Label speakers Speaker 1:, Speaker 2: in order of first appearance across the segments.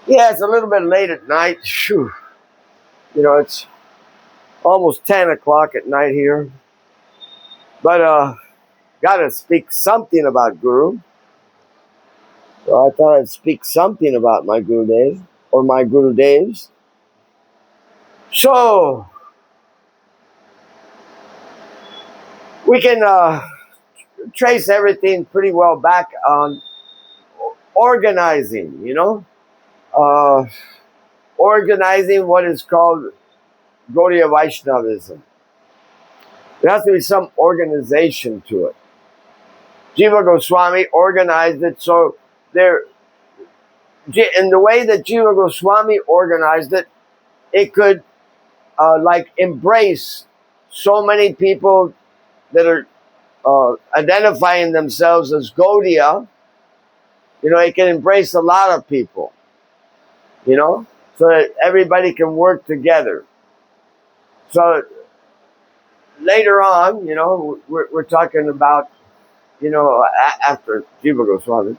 Speaker 1: Yeah, it's a little bit late at night. Phew. It's almost 10 o'clock at night here. But gotta speak something about Guru. So I thought I'd speak something about my Guru Dev or my Guru Devs. So we can trace everything pretty well back on organizing, uh, organizing what is called Gaudiya Vaishnavism. There has to be some organization to it. Jiva Goswami organized it so there, in the way that Jiva Goswami organized it, it could embrace so many people that are identifying themselves as Gaudiya. It can embrace a lot of people, so that everybody can work together. So later on, we're talking about, after Jiva Goswami,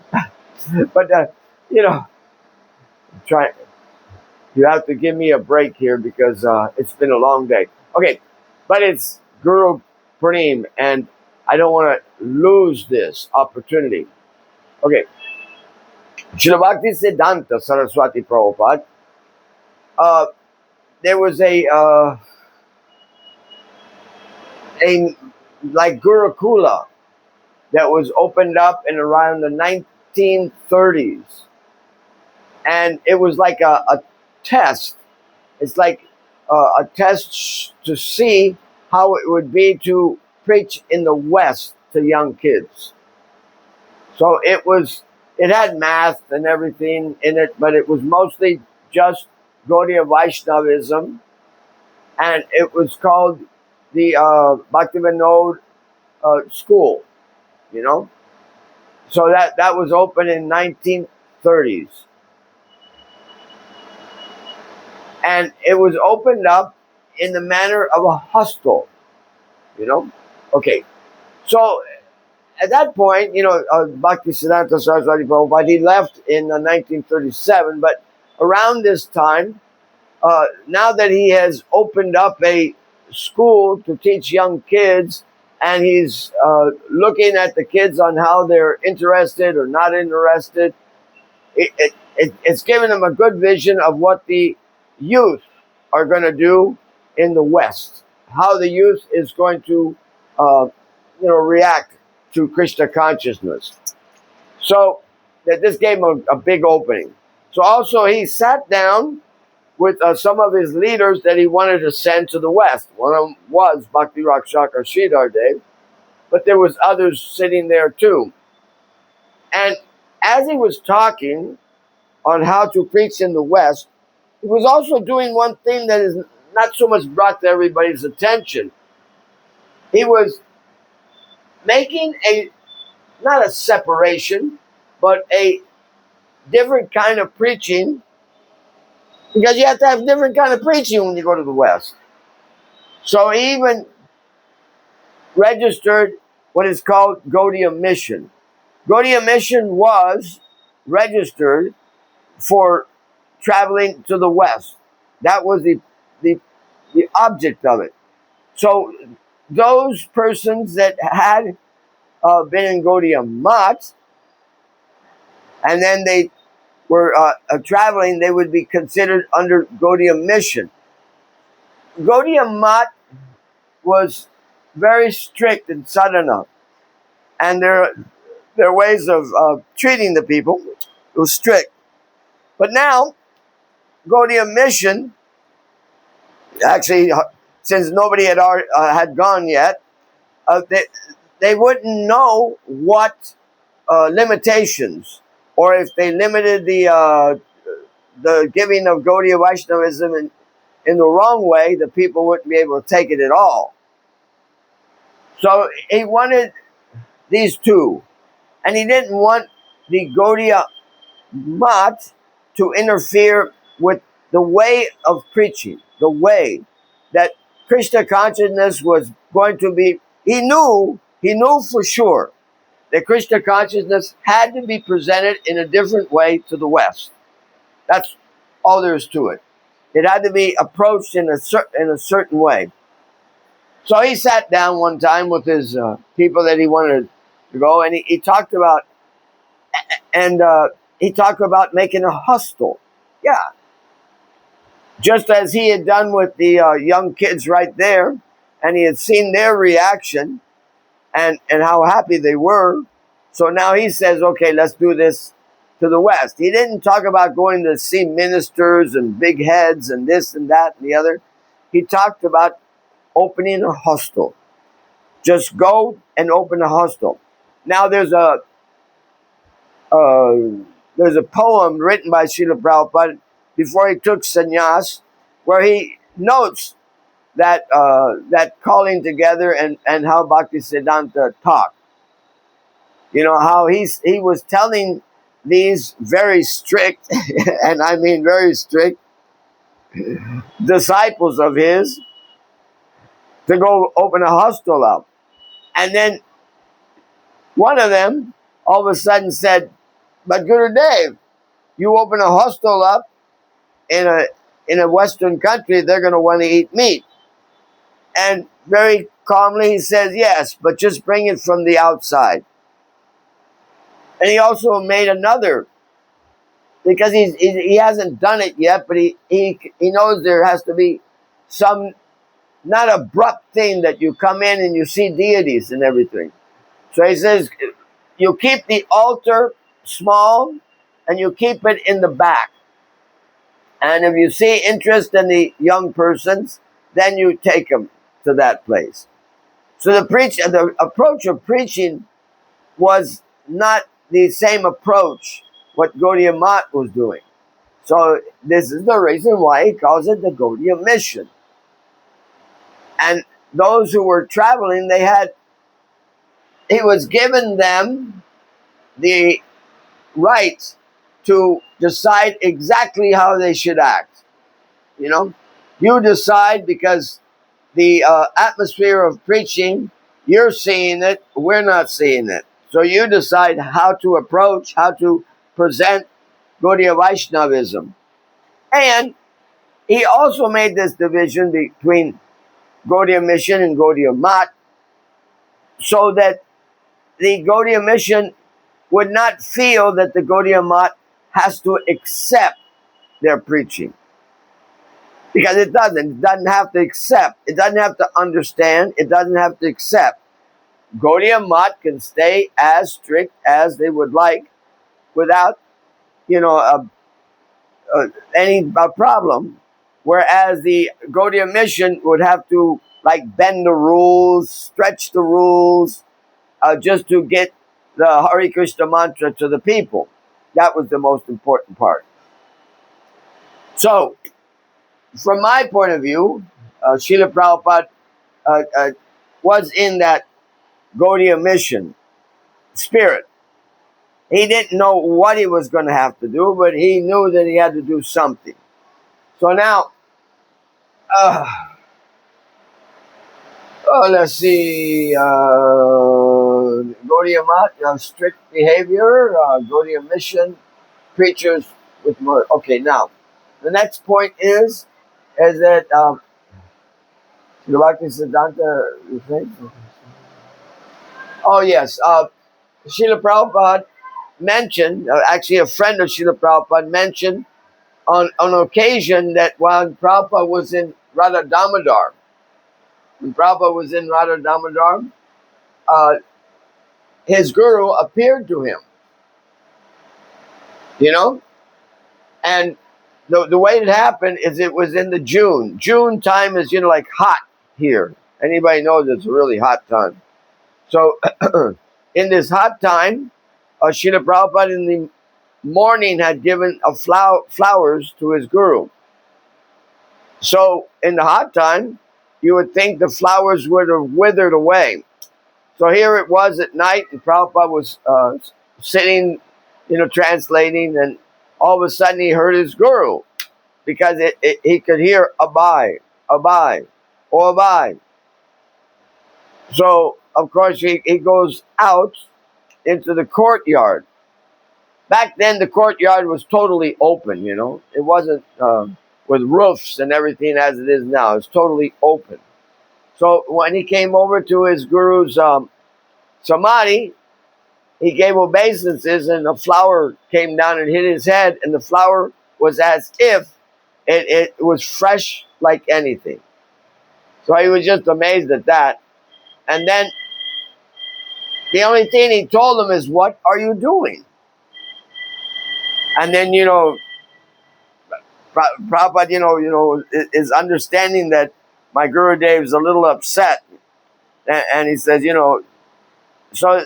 Speaker 1: but, try. You have to give me a break here because it's been a long day. Okay, but it's Guru Purnima, and I don't want to lose this opportunity. Okay, Srila Bhakti Siddhanta Saraswati Prabhupada. There was a like Gurukula that was opened up in around the 1930s, and it was like a test. It's like a test to see how it would be to preach in the West to young kids. So it had math and everything in it, but it was mostly just Gaudiya Vaishnavism, and it was called the Bhaktivinoda School, So that was open in 1930s. And it was opened up in the manner of a hostel, Okay, so at that point, Bhakti Siddhanta Saraswati Prabhupada, he left in 1937, but around this time, now that he has opened up a school to teach young kids, and he's looking at the kids on how they're interested or not interested, it's given them a good vision of what the youth are going to do in the West, how the youth is going to, react to Krishna consciousness. So that this gave him a big opening. So also he sat down with some of his leaders that he wanted to send to the West. One of them was Bhakti Rakshaka Sridhar Dev, but there was others sitting there too. And as he was talking on how to preach in the West, he was also doing one thing that is not so much brought to everybody's attention. He was making not a separation, but a different kind of preaching, because you have to have different kind of preaching when you go to the West. So he even registered what is called Gaudiya Mission. Gaudiya Mission was registered for traveling to the West. That was the object of it. So those persons that had been in Gaudiya Mat, and then they were traveling, they would be considered under Gaudiya Mission. Gaudiya Mat was very strict in sadhana, and their ways of treating the people was strict. But now, Gaudiya Mission, actually, since nobody had gone yet, they wouldn't know what limitations, or if they limited the giving of Gaudiya Vaishnavism in the wrong way, the people wouldn't be able to take it at all. So he wanted these two, and he didn't want the Gaudiya Mat to interfere with the way of preaching, the way that Krishna consciousness was going to be. He knew for sure that Krishna consciousness had to be presented in a different way to the West. That's all there is to it. It had to be approached in in a certain way. So he sat down one time with his people that he wanted to go, and he talked about and he talked about making a hostel. Yeah, just as he had done with the young kids right there, and he had seen their reaction and how happy they were. So now he says, okay, let's do this to the West. He didn't talk about going to see ministers and big heads and this and that and the other. He talked about opening a hostel. Just go and open a hostel. Now uh, there's a poem written by Srila Prabhupada before he took sannyas, where he notes that calling together and how Bhaktisiddhanta talked. You know how he was telling these very strict, and I mean very strict, disciples of his to go open a hostel up, and then one of them all of a sudden said, "But Gurudev, you open a hostel up in a Western country, they're going to want to eat meat." And very calmly he says, "Yes, but just bring it from the outside." And he also made another, because he hasn't done it yet, but he knows there has to be some not abrupt thing that you come in and you see deities and everything. So he says, you keep the altar small and you keep it in the back. And if you see interest in the young persons, then you take them to that place. So the approach of preaching was not the same approach what Gaudiya Math was doing. So this is the reason why he calls it the Gaudiya mission. And those who were traveling, he was giving them the right to decide exactly how they should act. You know, you decide, because the atmosphere of preaching, you're seeing it, we're not seeing it. So you decide how to approach, how to present Gaudiya Vaishnavism. And he also made this division between Gaudiya mission and Gaudiya Math, so that the Gaudiya mission would not feel that the Gaudiya Math has to accept their preaching. Because it doesn't. It doesn't have to accept. It doesn't have to understand. It doesn't have to accept. Gaudiya Math can stay as strict as they would like without, you know, any problem. Whereas the Gaudiya mission would have to like bend the rules, stretch the rules, just to get the Hare Krishna mantra to the people. That was the most important part. So, from my point of view, Srila Prabhupada was in that Gaudiya mission spirit. He didn't know what he was going to have to do, but he knew that he had to do something. So now, let's see. Gaudiya Math, strict behavior. Gaudiya mission, preachers with more. Okay, now the next point is that Bhakti Siddhanta. You think? Oh yes, Srila Prabhupada mentioned. Actually, a friend of Srila Prabhupada mentioned on an occasion that while Prabhupada was in Radha Damodar, when Prabhupada was in Radha Damodar, his guru appeared to him. You know, and the way it happened is it was in the June. June time is, like hot here. Anybody knows it's a really hot time. So in this hot time, Srila Prabhupada in the morning had given flowers to his guru. So in the hot time, you would think the flowers would have withered away. So here it was at night, and Prabhupada was sitting, translating, and all of a sudden he heard his guru, because he could hear Abai, Abai, or Abai. So, of course, he goes out into the courtyard. Back then, the courtyard was totally open. It wasn't with roofs and everything as it is now. It's totally open. So when he came over to his guru's samadhi, he gave obeisances, and a flower came down and hit his head, and the flower was as if it was fresh like anything. So he was just amazed at that. And then the only thing he told him is, "What are you doing?" And then Prabhupada, is understanding that my Gurudev is a little upset, and he says, so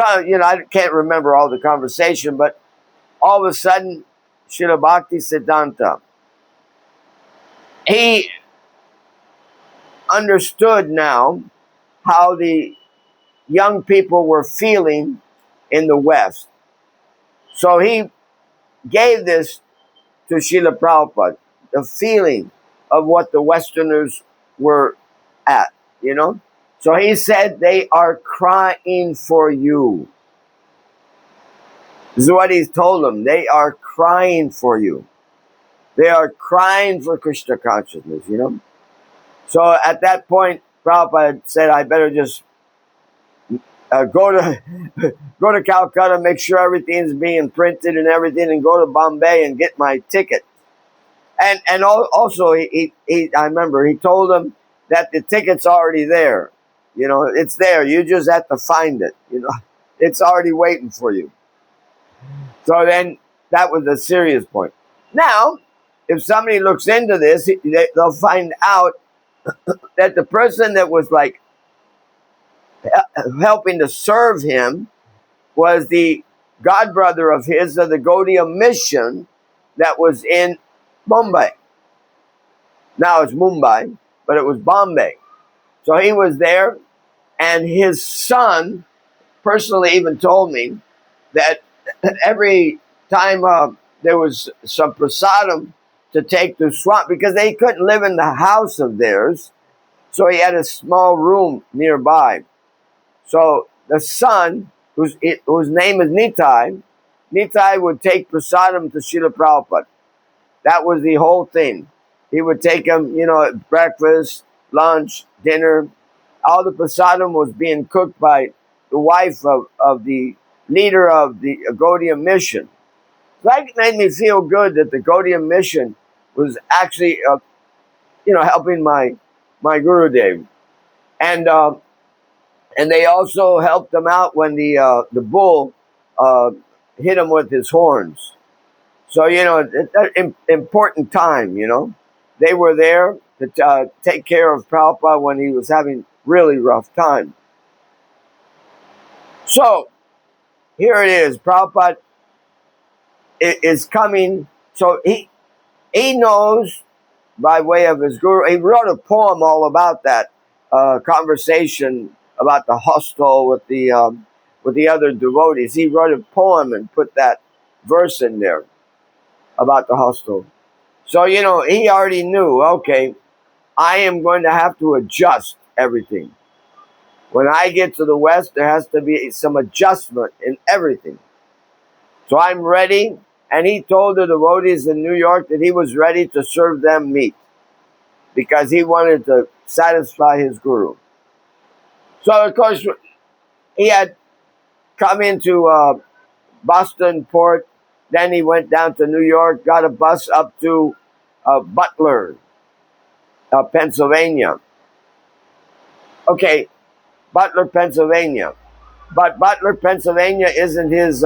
Speaker 1: I can't remember all the conversation, but all of a sudden, Srila Bhakti Siddhanta, he understood now how the young people were feeling in the West. So he gave this to Srila Prabhupada, the feeling of what the Westerners were at, So he said, they are crying for you. This is what he's told them. They are crying for you. They are crying for Krishna consciousness, So at that point, Prabhupada said, I better just go to Calcutta, make sure everything's being printed and everything, and go to Bombay and get my ticket. And also, he I remember he told them that the ticket's already there. It's there. You just have to find it. It's already waiting for you. So then that was a serious point. Now, if somebody looks into this, they'll find out that the person that was like helping to serve him was the godbrother of his of the Gaudiya mission that was in Bombay. Now it's Mumbai, but it was Bombay. So he was there, and his son personally even told me that every time there was some prasadam to take to Swamp, because they couldn't live in the house of theirs, so he had a small room nearby. So the son, whose name is Nitai would take prasadam to Srila Prabhupada. That was the whole thing. He would take him, breakfast, lunch, dinner. All the prasadam was being cooked by the wife of the leader of the Gaudiya mission. That made me feel good that the Gaudiya mission was actually, helping my Gurudev. And they also helped him out when the bull hit him with his horns. So, important time, They were there to take care of Prabhupada when he was having really rough time. So, here it is. Prabhupada is coming. So, he knows by way of his guru. He wrote a poem all about that conversation about the hostel with the other devotees. He wrote a poem and put that verse in there about the hostel. So, he already knew, okay, I am going to have to adjust everything. When I get to the West, there has to be some adjustment in everything. So I'm ready. And he told the devotees in New York that he was ready to serve them meat because he wanted to satisfy his guru. So, of course, he had come into Boston port. Then he went down to New York, got a bus up to Butler, Pennsylvania. Okay, Butler, Pennsylvania. But Butler, Pennsylvania isn't his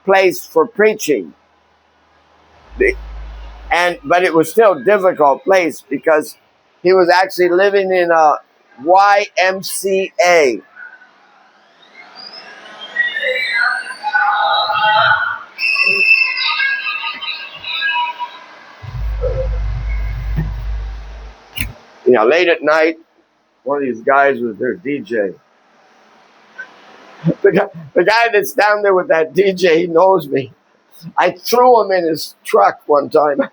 Speaker 1: place for preaching. But it was still a difficult place because he was actually living in a YMCA. Late at night, one of these guys was their DJ. The guy that's down there with that DJ, he knows me. I threw him in his truck one time.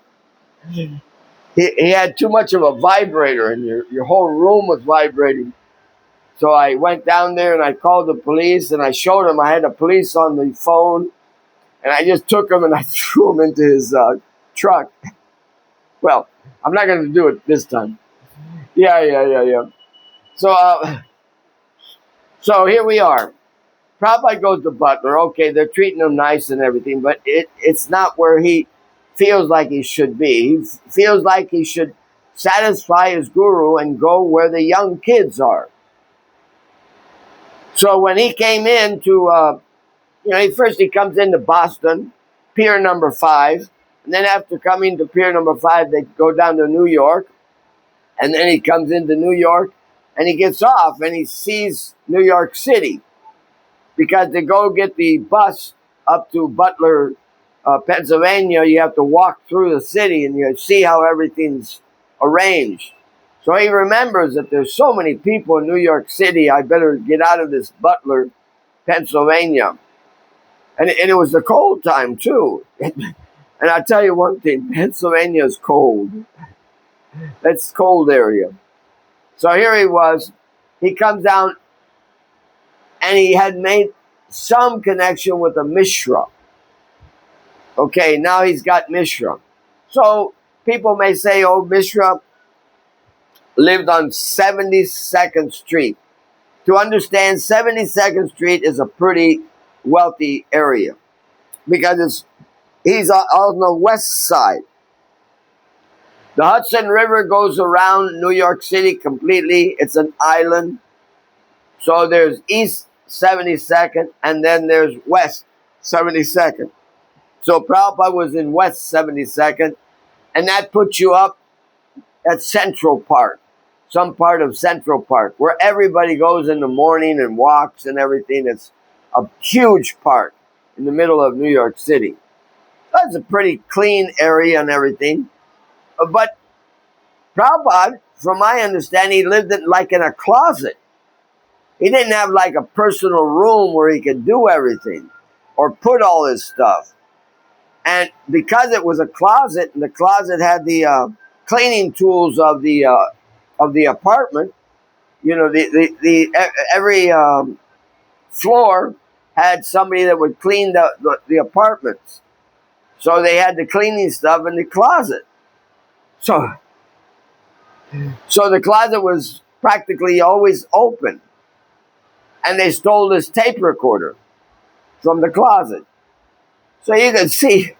Speaker 1: He had too much of a vibrator, and your whole room was vibrating. So I went down there and I called the police and I showed him. I had the police on the phone, and I just took him and I threw him into his truck. Well, I'm not going to do it this time. Yeah. So, so here we are. Prabhupada goes to Butler. Okay, they're treating him nice and everything, but it's not where he feels like he should be. He feels like he should satisfy his guru and go where the young kids are. So when he came in to, he comes into Boston, pier number 5, and then after coming to pier number 5, they go down to New York, and then he comes into New York, and he gets off, and he sees New York City, because to go get the bus up to Butler, Pennsylvania, you have to walk through the city, and you see how everything's arranged. So he remembers that there's so many people in New York City, I better get out of this Butler, Pennsylvania. And it was the cold time, too. And I'll tell you one thing, Pennsylvania is cold. That's cold area. So here he was. He comes down, and he had made some connection with a Mishra. Okay, now he's got Mishra. So people may say, oh, Mishra lived on 72nd Street. To understand, 72nd Street is a pretty wealthy area because he's on the west side. The Hudson River goes around New York City completely. It's an island. So there's East 72nd and then there's West 72nd. So Prabhupada was in West 72nd, and that puts you up at Central Park, some part of Central Park, where everybody goes in the morning and walks and everything. It's a huge park in the middle of New York City. That's a pretty clean area and everything. But Prabhupada, from my understanding, he lived in a closet. He didn't have like a personal room where he could do everything or put all his stuff. And because it was a closet, and the closet had the cleaning tools of the apartment, every floor had somebody that would clean the apartments. So they had the cleaning stuff in the closet. So the closet was practically always open. And they stole this tape recorder from the closet. So you can see,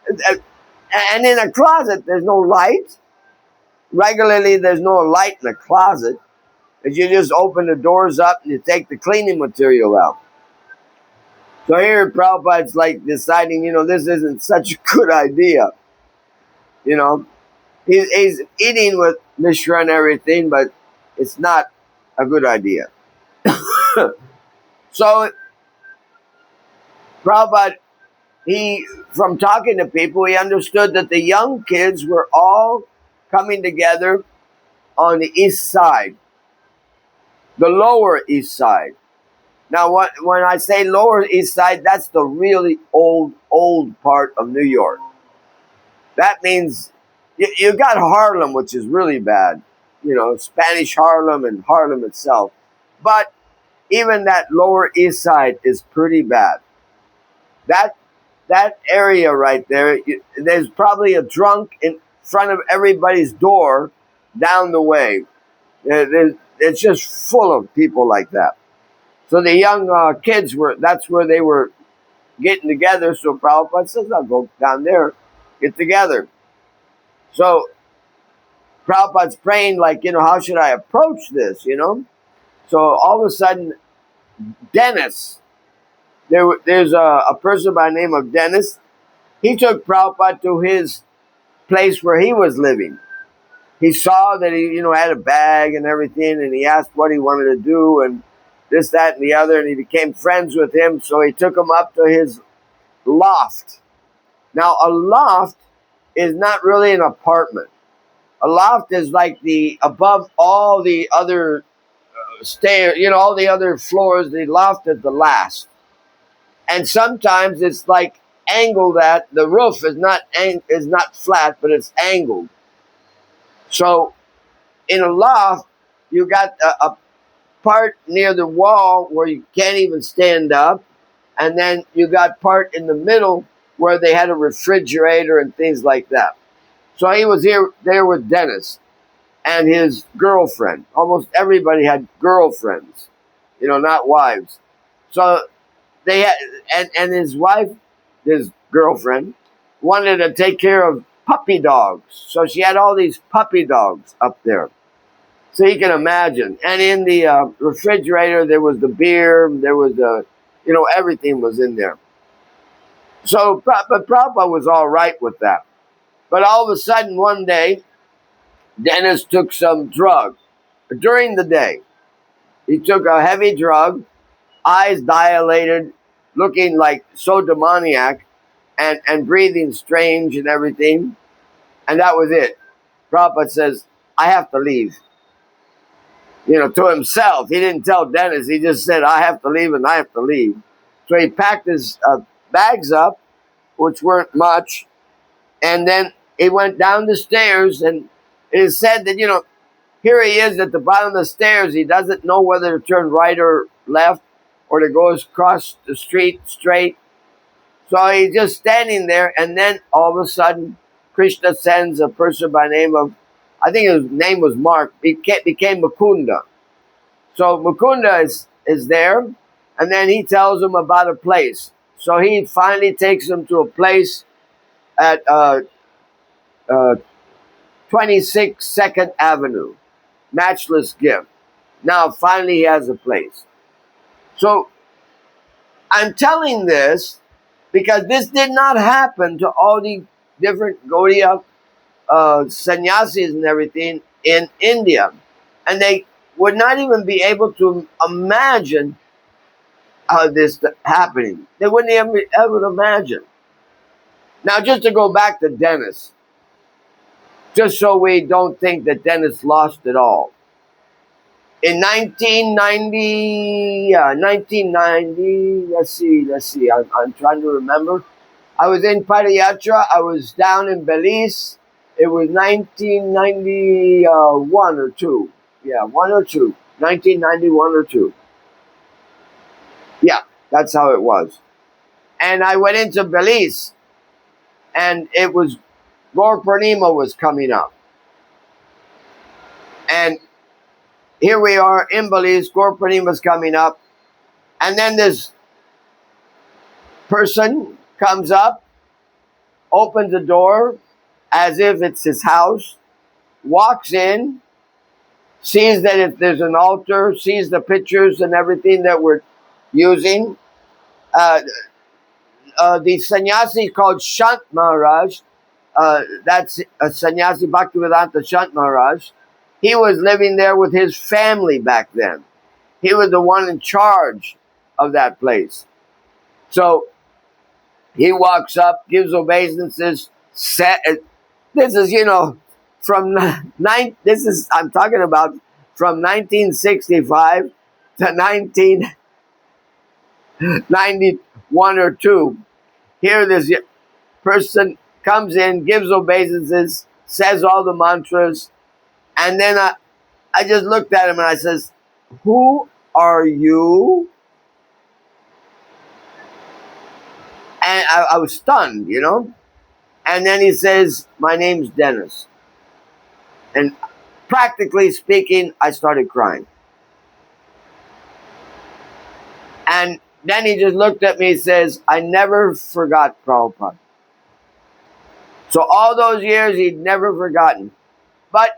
Speaker 1: and in a closet, there's no light. Regularly, there's no light in the closet. Because you just open the doors up and you take the cleaning material out. So here Prabhupada's like deciding, this isn't such a good idea. He's eating with Mishra and everything, but it's not a good idea. So Prabhupada, from talking to people, he understood that the young kids were all coming together on the east side, the lower east side. Now, when I say lower east side, that's the really old part of New York. That means you got Harlem, which is really bad, Spanish Harlem and Harlem itself. But even that lower east side is pretty bad. That area right there, there's probably a drunk in front of everybody's door down the way. It's just full of people like that. So the young kids that's where they were getting together. So Prabhupada says, I'll go down there, get together. So Prabhupada's praying like, how should I approach this, So all of a sudden, Dennis, there's a person by the name of Dennis. He took Prabhupada to his place where he was living. He saw that he, had a bag and everything, and he asked what he wanted to do, and this, that, and the other, and he became friends with him, so he took him up to his loft. Now, a loft is not really an apartment. A loft is like above all the other stairs, all the other floors, the loft is the last. And sometimes it's like angled at, the roof is not flat, but it's angled. So in a loft, you got part near the wall where you can't even stand up, and then you got part in the middle where they had a refrigerator and things like that. So he was here there with Dennis and his girlfriend. Almost everybody had girlfriends, not wives. So they had, and his wife, his girlfriend, wanted to take care of puppy dogs. So she had all these puppy dogs up there. So you can imagine. And in the refrigerator, there was the beer, there was everything was in there. So, but Prabhupada was all right with that. But all of a sudden, one day, Dennis took some drug during the day. He took a heavy drug, eyes dilated, looking like so demoniac, and breathing strange and everything. And that was it. Prabhupada says, I have to leave. To himself. He didn't tell Dennis. He just said, I have to leave and I have to leave. So he packed his bags up, which weren't much, and then he went down the stairs, and it is said that, here he is at the bottom of the stairs. He doesn't know whether to turn right or left or to go across the street straight. So he's just standing there, and then all of a sudden, Krishna sends a person by name of, I think his name was Mark, became Mukunda. So Mukunda is there, and then he tells him about a place. So he finally takes him to a place at 26 2nd Avenue, Matchless Gift. Now finally he has a place. So I'm telling this because this did not happen to all the different Gaudiya sannyasis and everything in India. And they would not even be able to imagine this happening. They wouldn't even be able to imagine. Now, just to go back to Dennis, just so we don't think that Dennis lost it all. In 1990, let's see, I'm trying to remember. I was in Padayatra, I was down in Belize. It was 1991 or 2. Yeah, 1 or 2. 1991 or 2. Yeah, that's how it was. And I went into Belize, and it was Gaur Purnima was coming up. And here we are in Belize, Gaur Purnima is coming up. And then this person comes up, opens the door as if it's his house, walks in, sees that if there's an altar, sees the pictures and everything that we're using. The sannyasi called Shant Maharaj, that's a sannyasi Bhaktivedanta Shant Maharaj. He was living there with his family back then. He was the one in charge of that place. So he walks up, gives obeisances. This is, from I'm talking about from 1965 to 1991 or 2. Here this person comes in, gives obeisances, says all the mantras, and then I just looked at him and I says, who are you? And I was stunned, And then he says, my name's Dennis. And practically speaking, I started crying. And then he just looked at me and says, I never forgot Prabhupada. So all those years, he'd never forgotten. But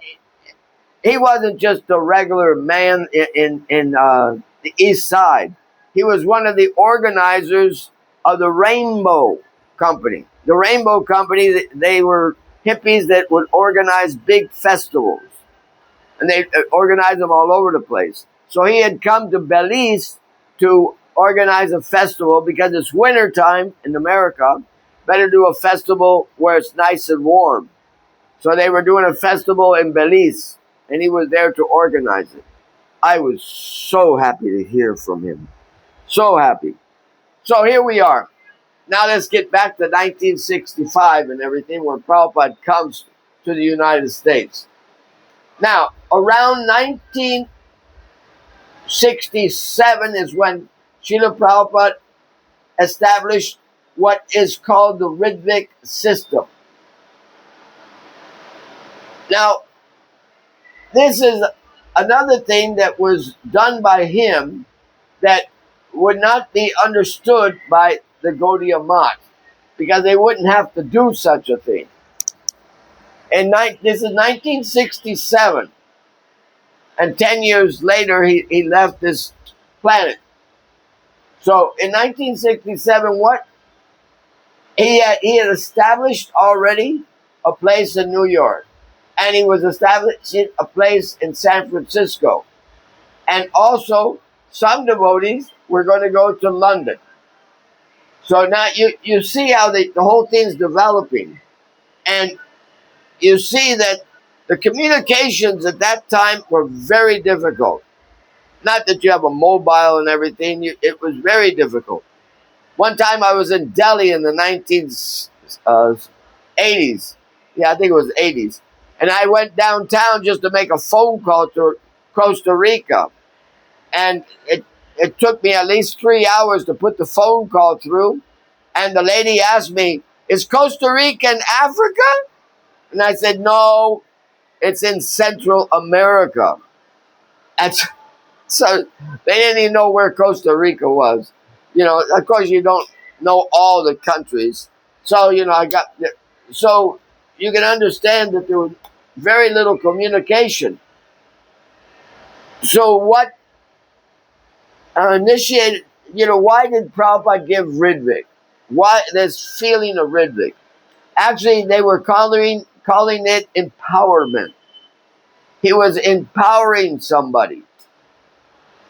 Speaker 1: he wasn't just a regular man in the East Side. He was one of the organizers of the Rainbow Company. The Rainbow Company, they were hippies that would organize big festivals. And they organized them all over the place. So he had come to Belize to organize a festival because it's wintertime in America. Better do a festival where it's nice and warm. So they were doing a festival in Belize, and he was there to organize it. I was so happy to hear from him. So happy. So here we are. Now let's get back to 1965 and everything, where Prabhupada comes to the United States. Now, around 1965, 1967 is when Srila Prabhupada established what is called the Ritvik system. Now, this is another thing that was done by him that would not be understood by the Gaudiya Math, because they wouldn't have to do such a thing. And this is 1967, and 10 years later he left this planet. So in 1967, what he had established already a place in New York, and he was establishing a place in San Francisco, and also some devotees were going to go to London. So now you see how the whole thing's developing, and you see that the communications at that time were very difficult. Not that you have a mobile and everything, it was very difficult. One time I was in Delhi in the 1980s. Yeah, I think it was 80s. And I went downtown just to make a phone call to Costa Rica. And it took me at least 3 hours to put the phone call through. And the lady asked me, "Is Costa Rica in Africa?" And I said, "No, it's in Central America." And so they didn't even know where Costa Rica was. Of course, you don't know all the countries. So, so you can understand that there was very little communication. So what initiated, why did Prabhupada give Ritvik? Why this feeling of Ritvik? Actually, they were calling it empowerment. He was empowering somebody.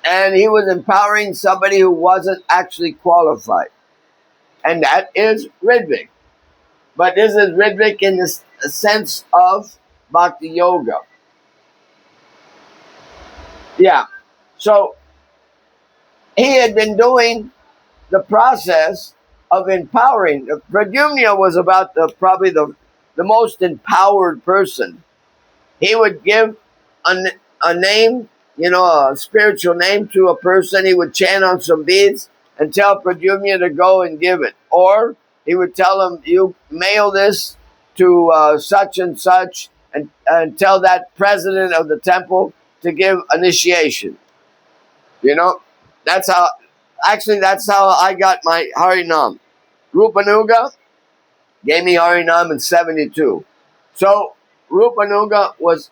Speaker 1: And he was empowering somebody who wasn't actually qualified. And that is Ritvik. But this is Ritvik in the sense of Bhakti Yoga. Yeah. So he had been doing the process of empowering. Purnima was about probably the most empowered person. He would give a name, a spiritual name to a person. He would chant on some beads and tell Purnima to go and give it. Or he would tell him, "You mail this to such and such and tell that president of the temple to give initiation." That's how I got my Harinam. Rupanuga gave me Harinam in 72. So Rupanuga was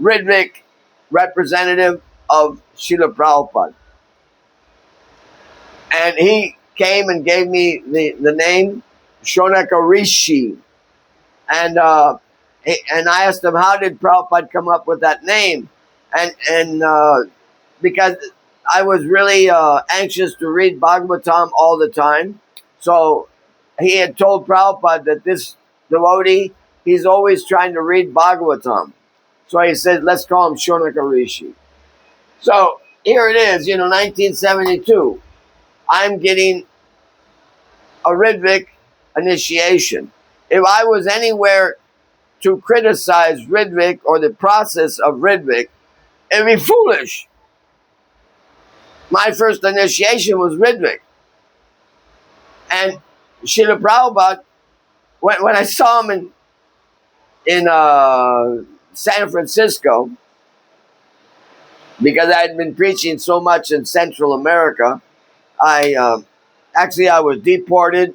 Speaker 1: Ritvik representative of Srila Prabhupada. And he came and gave me the name Shonaka Rishi. And I asked him, how did Prabhupada come up with that name? And because I was really anxious to read Bhagavatam all the time. So he had told Prabhupada that this devotee, he's always trying to read Bhagavatam. So he said, let's call him Shonaka Rishi. So here it is, 1972. I'm getting a Ritvik initiation. If I was anywhere to criticize Ritvik or the process of Ritvik, it'd be foolish. My first initiation was Ritvik. And Srila Prabhupada, when I saw him in San Francisco, because I had been preaching so much in Central America, I was deported,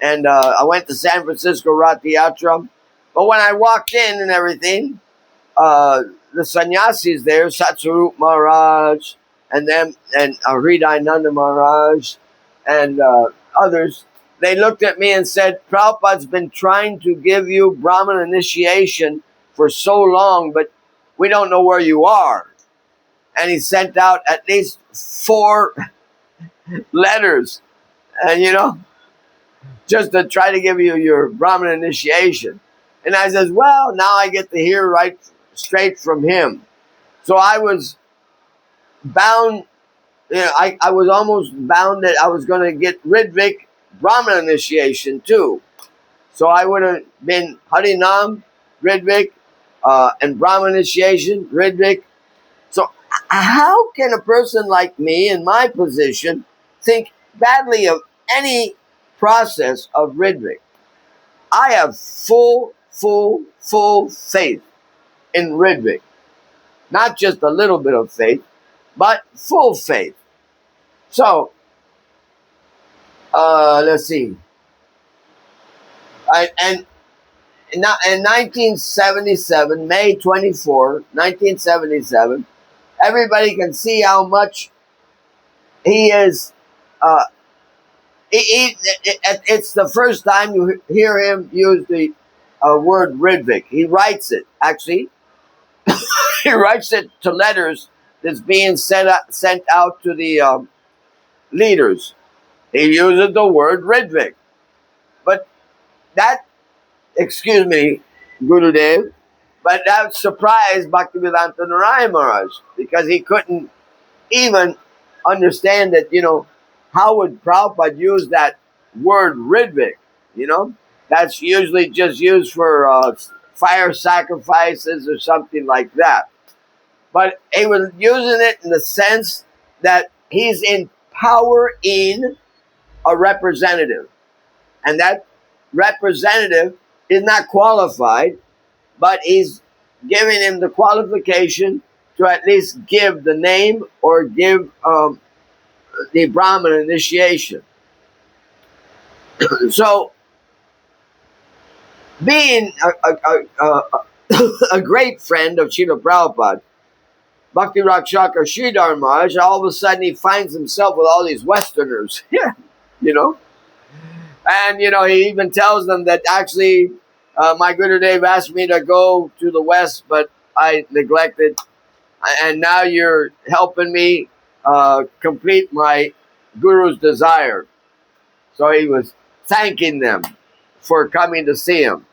Speaker 1: and I went to San Francisco Rath Yatra. But when I walked in and everything, the sannyasis there, Satsarup Maharaj, and them, and Hridayananda Maharaj, and others, they looked at me and said, "Prabhupada's been trying to give you Brahman initiation for so long, but we don't know where you are." And he sent out at least 4 letters, and just to try to give you your Brahman initiation. And I says, well, now I get to hear right straight from him. So I was bound, I was almost bound that I was going to get Ritvik Brahman initiation too. So I would have been Harinam, Ritvik, and Brahman initiation, Ritvik. So How can a person like me in my position think badly of any process of Ritvik? I have full faith in Ritvik. Not just a little bit of faith, but full faith. So, let's see. And in 1977, May 24, 1977, everybody can see how much he is. Uh, it's the first time you hear him use the word Ritvik. He writes it, actually. He writes it to letters that's being sent out to the leaders. He uses the word Ritvik. But that, excuse me, Gurudev, but that surprised Bhaktivedanta Narayana Maharaj because he couldn't even understand that, how would Prabhupada use that word Ritvik, That's usually just used for fire sacrifices or something like that. But he was using it in the sense that he's empowering a representative. And that representative is not qualified, but he's giving him the qualification to at least give the name or give the Brahman initiation. So, being a great friend of Srila Prabhupada, Bhakti Rakshaka Sridhar Maharaj, all of a sudden he finds himself with all these Westerners. Yeah, you know. And, he even tells them that actually my Gurudev asked me to go to the West, but I neglected. And now you're helping me complete my Guru's desire. So he was thanking them for coming to see him.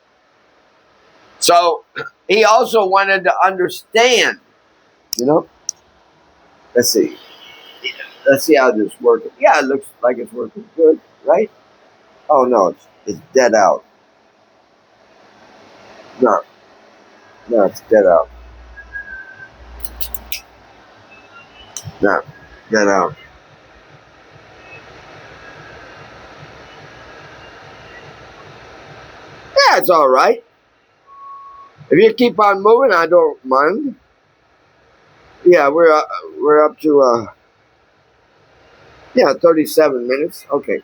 Speaker 1: So he also wanted to understand, you know. Let's see. Let's see how this works. Yeah, it looks like it's working good, right? Oh no, it's dead out. No, no, it's dead out. No, dead out. Yeah, it's all right. If you keep on moving, I don't mind. Yeah, we're up to 37 minutes. Okay.